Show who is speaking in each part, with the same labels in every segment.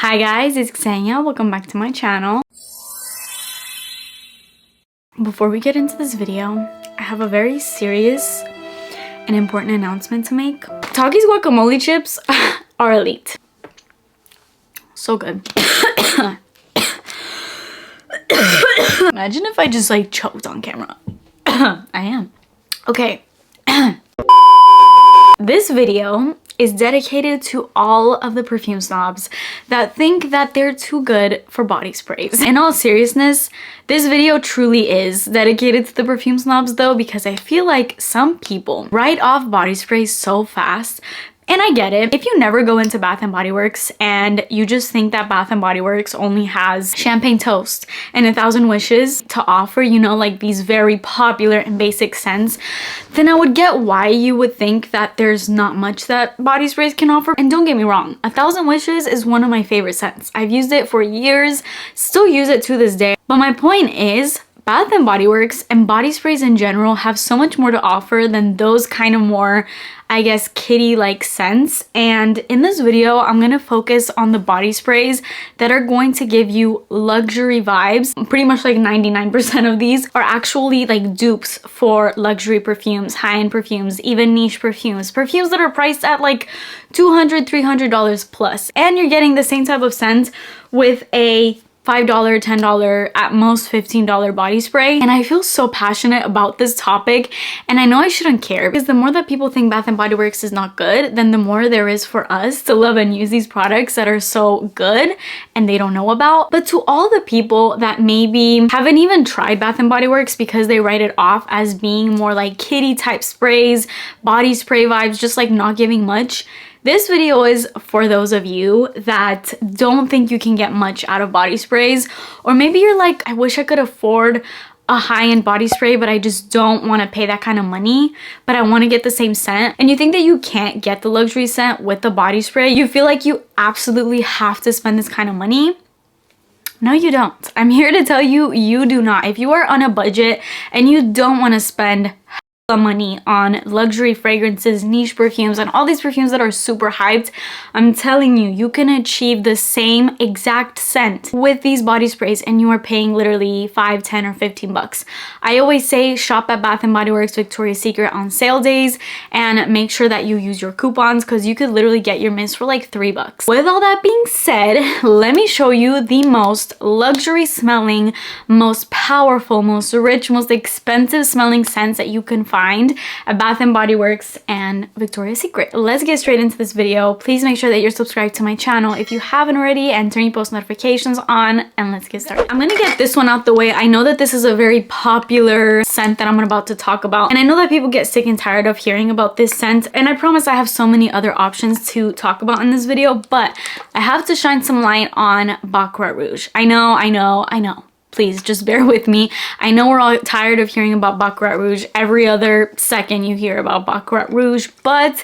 Speaker 1: Hi guys, it's Xenia. Welcome back to my channel. Before we get into this video, I have a very serious and important announcement to make. Takis guacamole chips are elite. So good. Imagine if I just like choked on camera. I am. Okay. This video is dedicated to all of the perfume snobs that think that they're too good for body sprays. In all seriousness, this video truly is dedicated to the perfume snobs though, because I feel like some people write off body sprays so fast. And I get it. If you never go into Bath & Body Works and you just think that Bath & Body Works only has champagne toast and 1,000 wishes to offer, you know, like these very popular and basic scents, then I would get why you would think that there's not much that body sprays can offer. And don't get me wrong, 1,000 wishes is one of my favorite scents. I've used it for years, still use it to this day. But my point is, Bath & Body Works and body sprays in general have so much more to offer than those kind of more, I guess, kitty-like scents. And in this video, I'm gonna focus on the body sprays that are going to give you luxury vibes. Pretty much like 99% of these are actually like dupes for luxury perfumes, high-end perfumes, even niche perfumes. Perfumes that are priced at like $200, $300 plus. And you're getting the same type of scent with a $5, $10, at most $15 body spray. And I feel so passionate about this topic, and I know I shouldn't care, because the more that people think Bath & Body Works is not good, then the more there is for us to love and use these products that are so good and they don't know about. But to all the people that maybe haven't even tried Bath & Body Works because they write it off as being more like kitty type sprays, body spray vibes, just like not giving much, this video is for those of you that don't think you can get much out of body sprays, or maybe you're like, I wish I could afford a high-end body spray, but I just don't want to pay that kind of money, but I want to get the same scent. And you think that you can't get the luxury scent with the body spray. You feel like you absolutely have to spend this kind of money. No, you don't. I'm here to tell you, you do not. If you are on a budget and you don't want to spend money on luxury fragrances, niche perfumes, and all these perfumes that are super hyped, I'm telling you, you can achieve the same exact scent with these body sprays and you are paying literally 5, 10, or 15 bucks. I always say shop at Bath & Body Works, Victoria's Secret on sale days, and make sure that you use your coupons, because you could literally get your mist for like 3 bucks. With all that being said, let me show you the most luxury smelling, most powerful, most rich, most expensive smelling scents that you can find at Bath & Body Works and Victoria's Secret. Let's get straight into this video. Please make sure that you're subscribed to my channel if you haven't already, and turn your post notifications on, and let's get started. I'm gonna get this one out the way. I know that this is a very popular scent that I'm about to talk about, and I know that people get sick and tired of hearing about this scent, and I promise I have so many other options to talk about in this video, but I have to shine some light on Baccarat Rouge. I know. Please just bear with me. I know we're all tired of hearing about Baccarat Rouge. Every other second you hear about Baccarat Rouge, but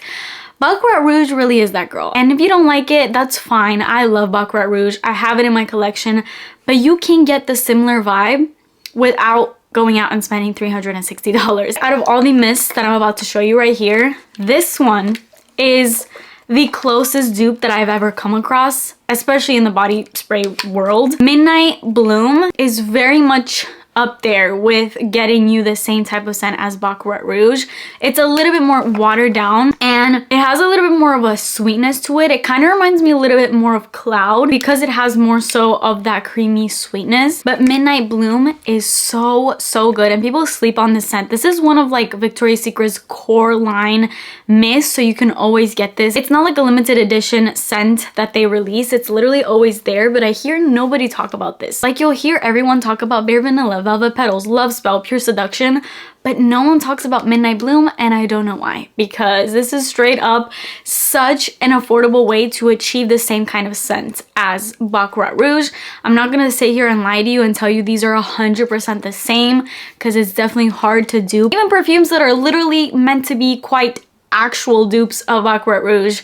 Speaker 1: Baccarat Rouge really is that girl. And if you don't like it, that's fine. I love Baccarat Rouge. I have it in my collection, but you can get the similar vibe without going out and spending $360. Out of all the mists that I'm about to show you right here, this one is the closest dupe that I've ever come across, especially in the body spray world. Midnight Bloom is very much up there with getting you the same type of scent as Baccarat Rouge. It's a little bit more watered down, and it has a little bit more of a sweetness to it. It kind of reminds me a little bit more of Cloud because it has more so of that creamy sweetness. But Midnight Bloom is so good, and people sleep on this scent. This is one of like Victoria's Secret's core line mist, so you can always get this. It's not like a limited edition scent that they release. It's literally always there, but I hear nobody talk about this. Like, you'll hear everyone talk about Bare Vanilla, Velvet Petals, Love Spell, Pure Seduction, but no one talks about Midnight Bloom, and I don't know why, because this is straight up such an affordable way to achieve the same kind of scent as Baccarat Rouge. I'm not gonna sit here and lie to you and tell you these are 100% the same, because it's definitely hard to do. Even perfumes that are literally meant to be quite actual dupes of Baccarat Rouge,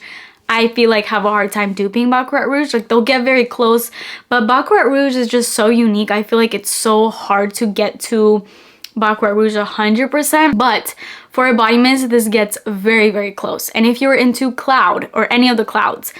Speaker 1: I feel like have a hard time duping Baccarat Rouge. Like, they'll get very close, but Baccarat Rouge is just so unique. I feel like it's so hard to get to Baccarat Rouge 100%, but for a body mist, this gets very close. And if you're into Cloud or any of the Clouds,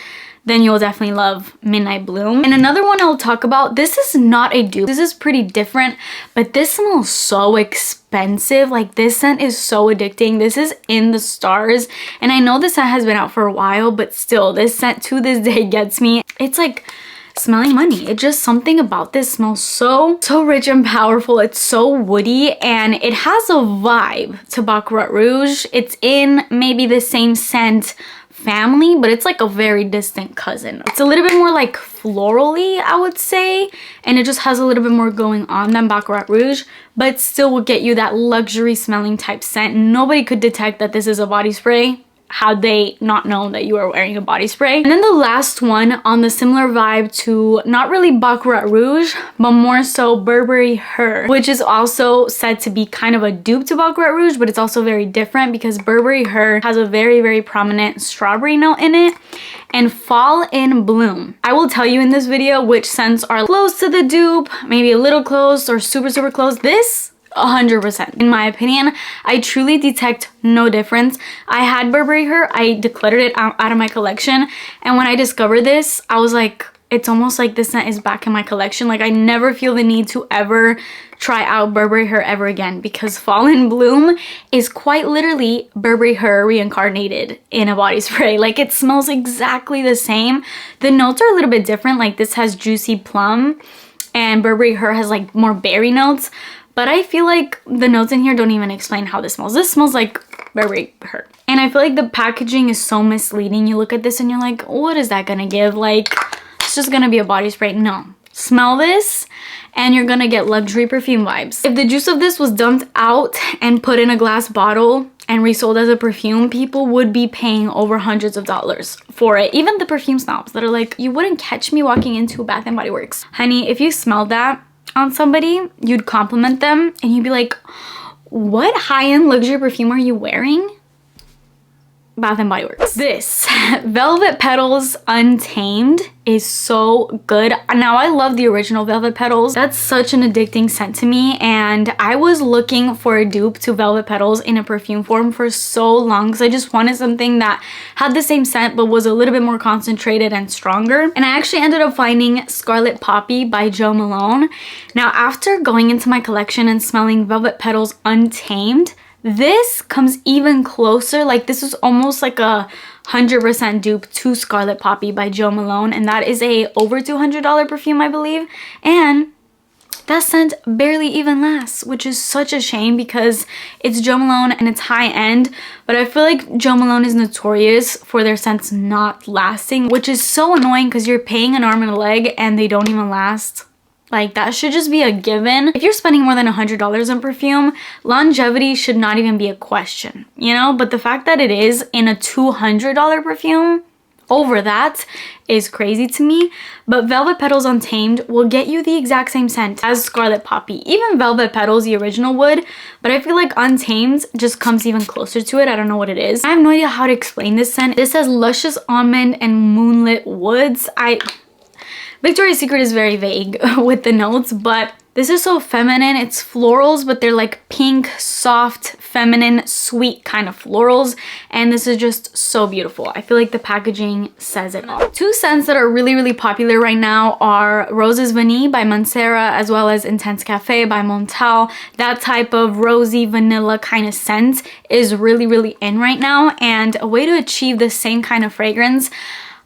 Speaker 1: then you'll definitely love Midnight Bloom. And another one I'll talk about, this is not a dupe. This is pretty different, but this smells so expensive. Like, this scent is so addicting. This is In the Stars. And I know this scent has been out for a while, but still, this scent to this day gets me. It's like smelling money. It just, something about this smells so rich and powerful. It's so woody, and it has a vibe to Baccarat Rouge. It's in maybe the same scent family, but it's like a very distant cousin. It's a little bit more like florally, I would say, and it just has a little bit more going on than Baccarat Rouge, but still will get you that luxury smelling type scent. Nobody could detect that this is a body spray had they not known that you are wearing a body spray. And then the last one on the similar vibe to not really Baccarat Rouge, but more so Burberry Her, which is also said to be kind of a dupe to Baccarat Rouge, but it's also very different because Burberry Her has a very prominent strawberry note in it. And Fall in Bloom, I will tell you in this video which scents are close to the dupe, maybe a little close, or super close. This 100%. In my opinion, I truly detect no difference. I had Burberry Her, I decluttered it out of my collection, and when I discovered this, I was like, it's almost like this scent is back in my collection. Like, I never feel the need to ever try out Burberry Her ever again, because Fall in Bloom is quite literally Burberry Her reincarnated in a body spray. Like, it smells exactly the same. The notes are a little bit different. Like, this has juicy plum and Burberry Her has like more berry notes. But I feel like the notes in here don't even explain how this smells. This smells like Burberry Her. And I feel like the packaging is so misleading. You look at this and you're like, what is that gonna give? Like, it's just gonna be a body spray. No. Smell this and you're gonna get luxury perfume vibes. If the juice of this was dumped out and put in a glass bottle and resold as a perfume, people would be paying over hundreds of dollars for it. Even the perfume snobs that are like, you wouldn't catch me walking into Bath & Body Works. Honey, if you smelled that on somebody, you'd compliment them and you'd be like, what high-end luxury perfume are you wearing? Bath & Body Works. This Velvet Petals Untamed is so good. Now, I love the original Velvet Petals. That's such an addicting scent to me, and I was looking for a dupe to Velvet Petals in a perfume form for so long because I just wanted something that had the same scent but was a little bit more concentrated and stronger. And I actually ended up finding Scarlet Poppy by Jo Malone. Now, after going into my collection and smelling Velvet Petals Untamed, this comes even closer. Like, this is almost like a 100% dupe to Scarlet Poppy by Jo Malone, and that is a over $200 perfume, I believe. And that scent barely even lasts, which is such a shame because it's Jo Malone and it's high end, but I feel like Jo Malone is notorious for their scents not lasting, which is so annoying because you're paying an arm and a leg and they don't even last. Like, that should just be a given. If you're spending more than $100 on perfume, longevity should not even be a question, you know? But the fact that it is in a $200 perfume over that is crazy to me. But Velvet Petals Untamed will get you the exact same scent as Scarlet Poppy. Even Velvet Petals, the original, would, but I feel like Untamed just comes even closer to it. I don't know what it is. I have no idea how to explain this scent. This says Luscious Almond and Moonlit Woods. Victoria's Secret is very vague with the notes, but this is so feminine. It's florals, but they're like pink, soft, feminine, sweet kind of florals. And this is just so beautiful. I feel like the packaging says it all. Two scents that are really popular right now are Roses Vanille by Mancera, as well as Intense Cafe by Montal. That type of rosy vanilla kind of scent is really in right now. And a way to achieve the same kind of fragrance,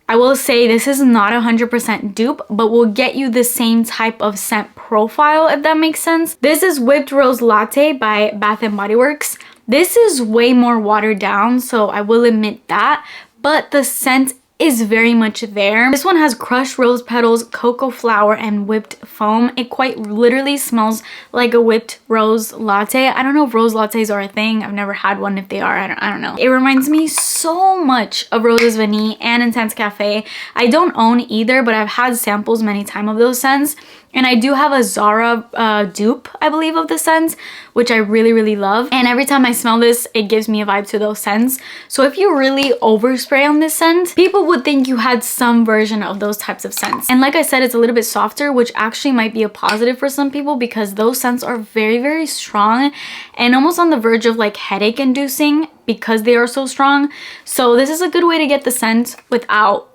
Speaker 1: I will say this is not 100% dupe, but will get you the same type of scent profile, if that makes sense. This is Whipped Rose Latte by Bath & Body Works. This is way more watered down, so I will admit that, but the scent is very much there. This one has crushed rose petals, cocoa flower, and whipped foam. It quite literally smells like a whipped rose latte. I don't know if rose lattes are a thing. I've never had one. If they are, I don't know. It reminds me so much of Roses Vanille and Intense Cafe. I don't own either, but I've had samples many times of those scents. And I do have a Zara dupe, I believe, of the scents, which I really love. And every time I smell this, it gives me a vibe to those scents. So if you really overspray on this scent, people would think you had some version of those types of scents. And like I said, it's a little bit softer, which actually might be a positive for some people because those scents are very strong and almost on the verge of like headache inducing because they are so strong. So this is a good way to get the scent without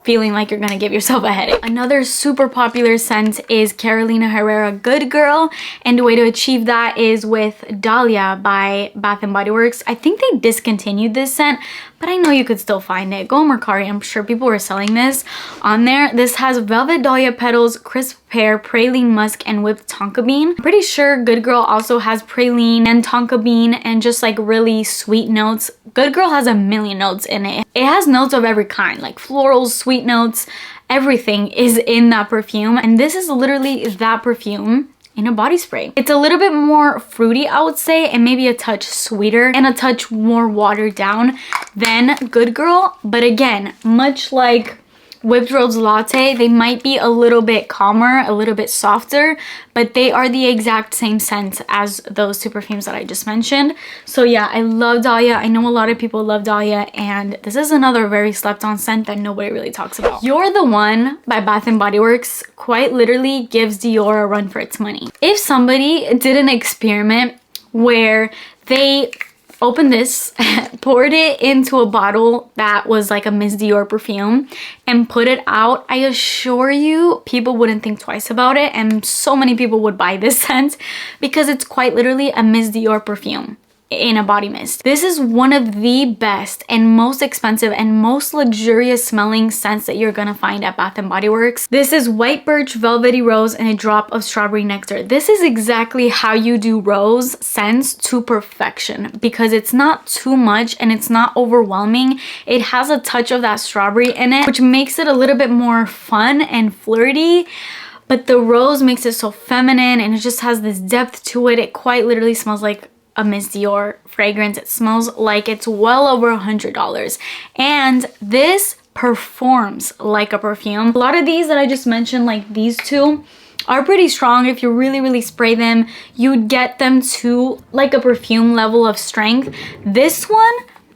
Speaker 1: feeling like you're gonna give yourself a headache. Another super popular scent is Carolina Herrera Good Girl, and the way to achieve that is with Dahlia by Bath & Body Works. I think they discontinued this scent, but I know you could still find it. Go on Mercari, I'm sure people were selling this on there. This has velvet dahlia petals, crisp pear, praline musk, and whipped tonka bean. I'm pretty sure Good Girl also has praline and tonka bean and just like really sweet notes. Good Girl has a million notes in it. It has notes of every kind, like florals, sweet notes, everything is in that perfume. And this is literally that perfume in a body spray. It's a little bit more fruity, I would say, and maybe a touch sweeter and a touch more watered down than Good Girl. But again, much like Whipped Rose Latte, they might be a little bit calmer, a little bit softer, but they are the exact same scent as those two perfumes that I just mentioned. So yeah, I love Dahlia. I know a lot of people love Dahlia, and this is another very slept on scent that nobody really talks about. You're the One by Bath & Body Works quite literally gives Dior a run for its money. If somebody did an experiment where they opened this, poured it into a bottle that was like a Miss Dior perfume and put it out, I assure you people wouldn't think twice about it, and so many people would buy this scent because it's quite literally a Miss Dior perfume in a body mist. This is one of the best and most expensive and most luxurious smelling scents that you're gonna find at Bath & Body Works. This is white birch, velvety rose, and a drop of strawberry nectar. This is exactly how you do rose scents to perfection because it's not too much and it's not overwhelming. It has a touch of that strawberry in it, which makes it a little bit more fun and flirty. But the rose makes it so feminine and it just has this depth to it. It quite literally smells like a Miss Dior fragrance. It smells like it's well over $100, and this performs like a perfume. A lot of these that I just mentioned, like these two, are pretty strong. If you really spray them, you'd get them to like a perfume level of strength. This one,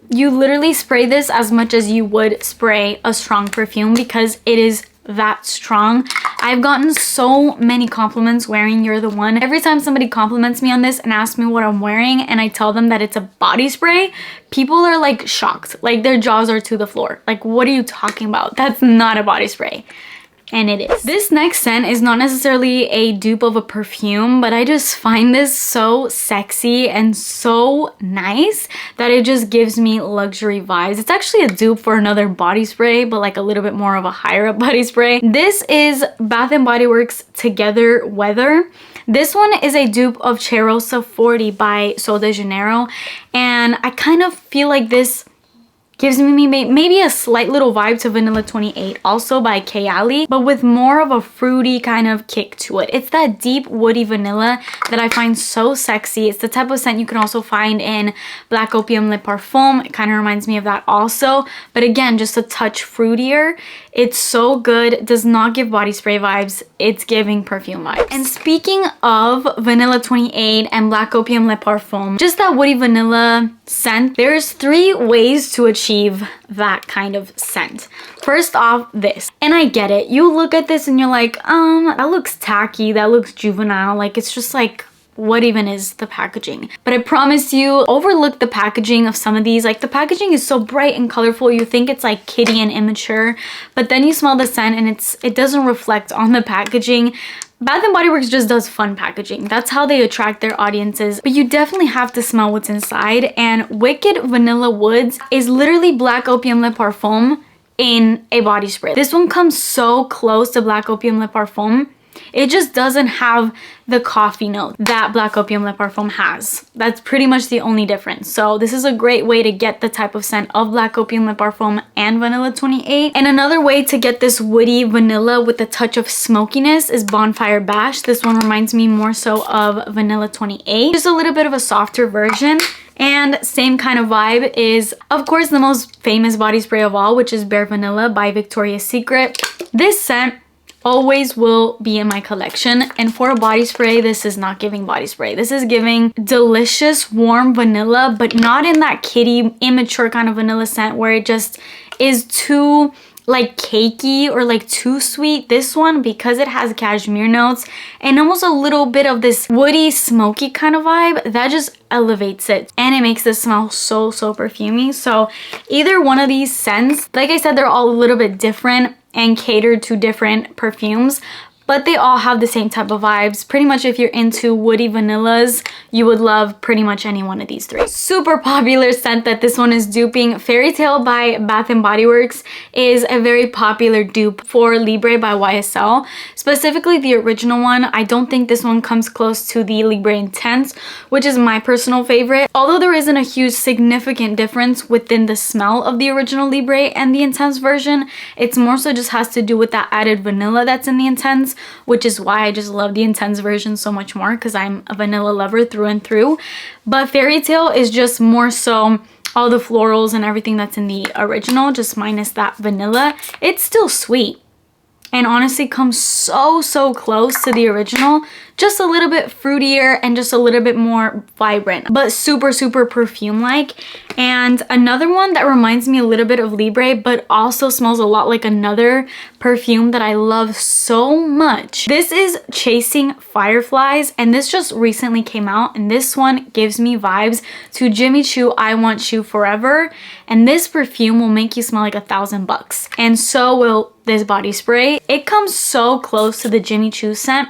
Speaker 1: you literally spray this as much as you would spray a strong perfume because it is that strong. I've gotten so many compliments wearing You're the One. Every time somebody compliments me on this and asks me what I'm wearing and I tell them that it's a body spray, people are like shocked. Like their jaws are to the floor. Like, what are you talking about? That's not a body spray. And it is. This next scent is not necessarily a dupe of a perfume, but I just find this so sexy and so nice that it just gives me luxury vibes. It's actually a dupe for another body spray, but like a little bit more of a higher up body spray. This is Bath & Body Works Together Weather. This one is a dupe of Cheirosa 40 by Sol de Janeiro, and I kind of feel like this gives me maybe a slight little vibe to Vanilla 28, also by Kayali, but with more of a fruity kind of kick to it. It's that deep woody vanilla that I find so sexy. It's the type of scent you can also find in Black Opium Le Parfum. It kind of reminds me of that also, but again, just a touch fruitier. It's so good. It does not give body spray vibes. It's giving perfume vibes. And speaking of Vanilla 28 and Black Opium Le Parfum, just that woody vanilla scent, there's 3 ways to achieve that kind of scent. First off, this. And I get it. You look at this and you're like, that looks tacky. That looks juvenile. Like, it's just like, what even is the packaging? But I promise you, overlook the packaging of some of these. Like, the packaging is so bright and colorful, you think it's like kiddie and immature, but then you smell the scent and it doesn't reflect on the packaging. Bath & Body Works just does fun packaging. That's how they attract their audiences. But you definitely have to smell what's inside. And Wicked Vanilla Woods is literally Black Opium Le Parfum in a body spray. This one comes so close to Black Opium Le Parfum. It just doesn't have the coffee note that Black Opium Le Parfum has. That's pretty much the only difference. So this is a great way to get the type of scent of Black Opium Le Parfum and Vanilla 28. And another way to get this woody vanilla with a touch of smokiness is Bonfire Bash. This one reminds me more so of Vanilla 28. Just a little bit of a softer version. And same kind of vibe is, of course, the most famous body spray of all, which is Bare Vanilla by Victoria's Secret. This scent always will be in my collection, and for a body spray, this is not giving body spray. This is giving delicious warm vanilla, but not in that kiddie immature kind of vanilla scent where it just is too like cakey or like too sweet. This one, because it has cashmere notes and almost a little bit of this woody smoky kind of vibe, that just elevates it and it makes this smell so perfumey. So either one of these scents, like I said, they're all a little bit different and catered to different perfumes, but they all have the same type of vibes. Pretty much if you're into woody vanillas, you would love pretty much any one of these three. Super popular scent that this one is duping, Fairy Tale by Bath & Body Works, is a very popular dupe for Libre by YSL. Specifically the original one. I don't think this one comes close to the Libre Intense, which is my personal favorite. Although there isn't a huge significant difference within the smell of the original Libre and the Intense version, it's more so just has to do with that added vanilla that's in the Intense, which is why I just love the Intense version so much more, because I'm a vanilla lover through and through. But Fairy Tale is just more so all the florals and everything that's in the original, just minus that vanilla. It's still sweet and honestly comes so close to the original, just a little bit fruitier and just a little bit more vibrant, but super perfume-like. And another one that reminds me a little bit of Libre, but also smells a lot like another perfume that I love so much. This is Chasing Fireflies, and this just recently came out, and this one gives me vibes to Jimmy Choo I Want You Forever, and this perfume will make you smell like $1,000, and so will this body spray. It comes so close to the Jimmy Choo scent.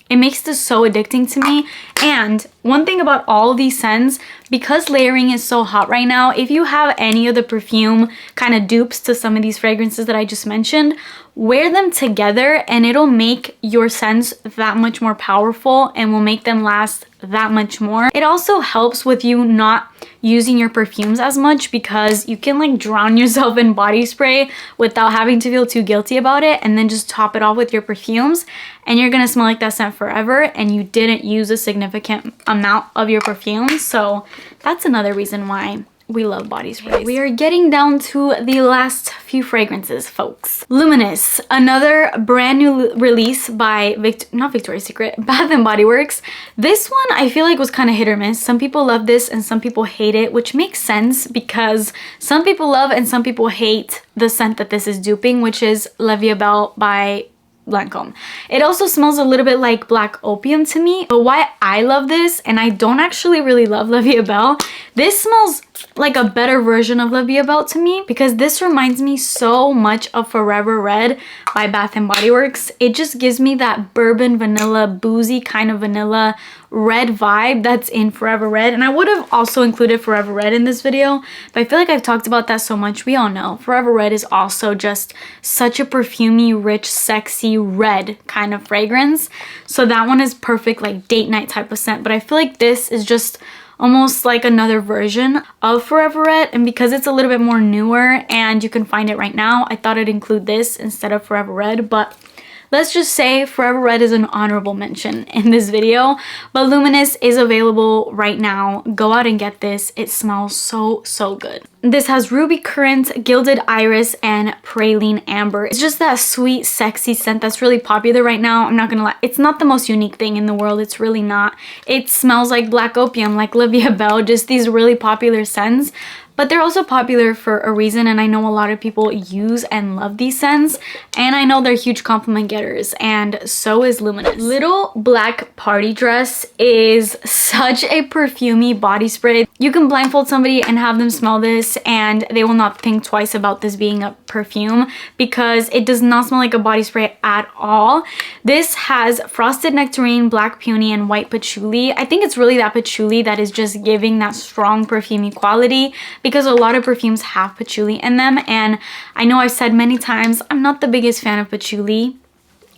Speaker 1: It makes this so addicting to me. And one thing about all of these scents, because layering is so hot right now, if you have any of the perfume kind of dupes to some of these fragrances that I just mentioned, wear them together and it'll make your scents that much more powerful and will make them last that much more. It also helps with you not using your perfumes as much, because you can like drown yourself in body spray without having to feel too guilty about it, and then just top it off with your perfumes and you're gonna smell like that scent forever, and you didn't use a significant amount of your perfumes. So that's another reason why we love body sprays. We are getting down to the last few fragrances, folks. Luminous, another brand new release by not Victoria's Secret, Bath & Body Works. This one I feel like was kind of hit or miss. Some people love this and some people hate it, which makes sense because some people love and some people hate the scent that this is duping, which is La Vie Belle by Lancome. It also smells a little bit like Black Opium to me, but why I love this, and I don't actually really love La Vie Belle, this smells like a better version of La Vie Belle to me, because this reminds me so much of Forever Red by Bath & Body Works. It just gives me that bourbon vanilla, boozy kind of vanilla red vibe that's in Forever Red. And I would have also included Forever Red in this video, but I feel like I've talked about that so much. We all know Forever Red is also just such a perfumey, rich, sexy red kind of fragrance. So that one is perfect, like date night type of scent. But I feel like this is just almost like another version of Forever Red, and because it's a little bit more newer and you can find it right now, I thought I'd include this instead of Forever Red. But let's just say Forever Red is an honorable mention in this video. But Luminous is available right now. Go out and get this. It smells so good. This has Ruby Currant, Gilded Iris, and Praline Amber. It's just that sweet, sexy scent that's really popular right now. I'm not gonna lie, it's not the most unique thing in the world. It's really not. It smells like Black Opium, like La Vie Belle, just these really popular scents. But they're also popular for a reason, and I know a lot of people use and love these scents, and I know they're huge compliment getters, and so is Luminous. Little Black Party Dress is such a perfumey body spray. You can blindfold somebody and have them smell this and they will not think twice about this being a perfume, because it does not smell like a body spray at all. This has Frosted Nectarine, Black Peony, and White Patchouli. I think it's really that patchouli that is just giving that strong perfumey quality, because a lot of perfumes have patchouli in them, and I know I've said many times I'm not the biggest fan of patchouli.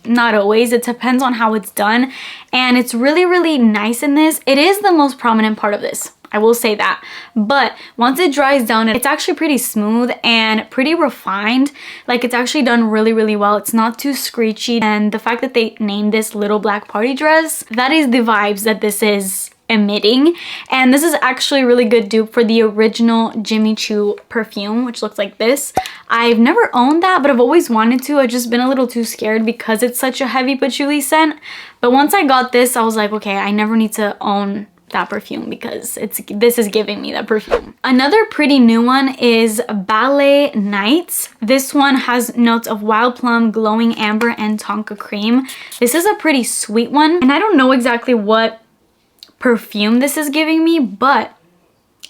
Speaker 1: Not always. It depends on how it's done, and it's really nice in this. It is the most prominent part of this, I will say that, but once it dries down, it's actually pretty smooth and pretty refined. Like, it's actually done really well. It's not too screechy, and the fact that they named this Little Black Party Dress, that is the vibes that this is emitting. And this is actually a really good dupe for the original Jimmy Choo perfume, which looks like this. I've never owned that, but I've always wanted to. I've just been a little too scared because it's such a heavy patchouli scent. But once I got this, I was like, okay, I never need to own that perfume because this is giving me that perfume. Another pretty new one is Ballet Nights. This one has notes of wild plum, glowing amber, and tonka cream. This is a pretty sweet one, and I don't know exactly what perfume this is giving me, but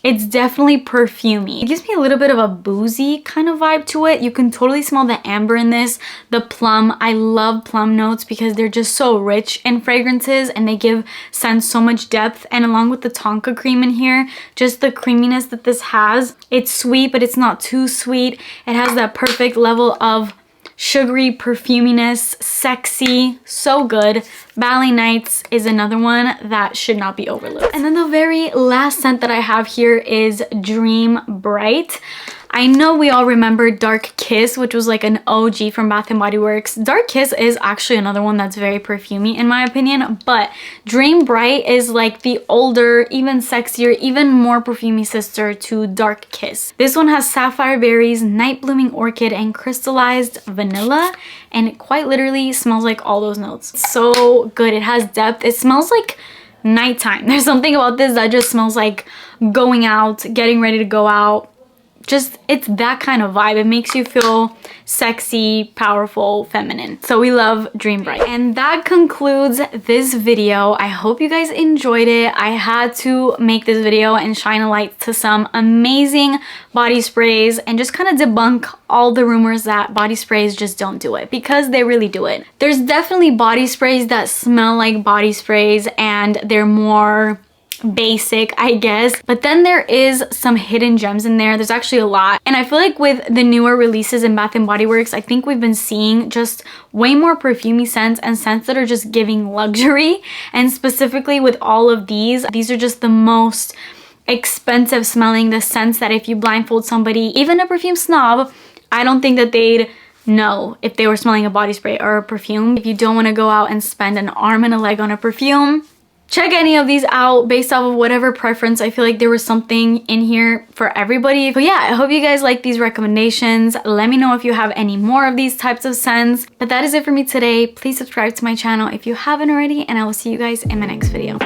Speaker 1: It's definitely perfumey. It gives me a little bit of a boozy kind of vibe to it. You can totally smell the amber in this, the plum. I love plum notes because they're just so rich in fragrances and they give scents so much depth. And along with the tonka cream in here, just the creaminess that this has. It's sweet, but it's not too sweet. It has that perfect level of sugary perfuminess, sexy, so good. Ballet Nights is another one that should not be overlooked. And then the very last scent that I have here is Dream Bright. I know we all remember Dark Kiss, which was like an OG from Bath & Body Works. Dark Kiss is actually another one that's very perfumey in my opinion, but Dream Bright is like the older, even sexier, even more perfumey sister to Dark Kiss. This one has sapphire berries, night blooming orchid, and crystallized vanilla, and it quite literally smells like all those notes. It's so good. It has depth. It smells like nighttime. There's something about this that just smells like going out, getting ready to go out. Just, it's that kind of vibe. It makes you feel sexy, powerful, feminine. So we love Dream Bright. And that concludes this video. I hope you guys enjoyed it. I had to make this video and shine a light to some amazing body sprays and just kind of debunk all the rumors that body sprays just don't do it, because they really do it. There's definitely body sprays that smell like body sprays and they're more basic, I guess, but then there is some hidden gems in there. There's actually a lot, and I feel like with the newer releases in Bath & Body Works, I think we've been seeing just way more perfumey scents and scents that are just giving luxury. And specifically with all of these are just the most expensive smelling, the scents that if you blindfold somebody, even a perfume snob, I don't think that they'd know if they were smelling a body spray or a perfume. If you don't want to go out and spend an arm and a leg on a perfume, check any of these out based off of whatever preference. I feel like there was something in here for everybody. But yeah, I hope you guys like these recommendations. Let me know if you have any more of these types of scents. But that is it for me today. Please subscribe to my channel if you haven't already, and I will see you guys in my next video.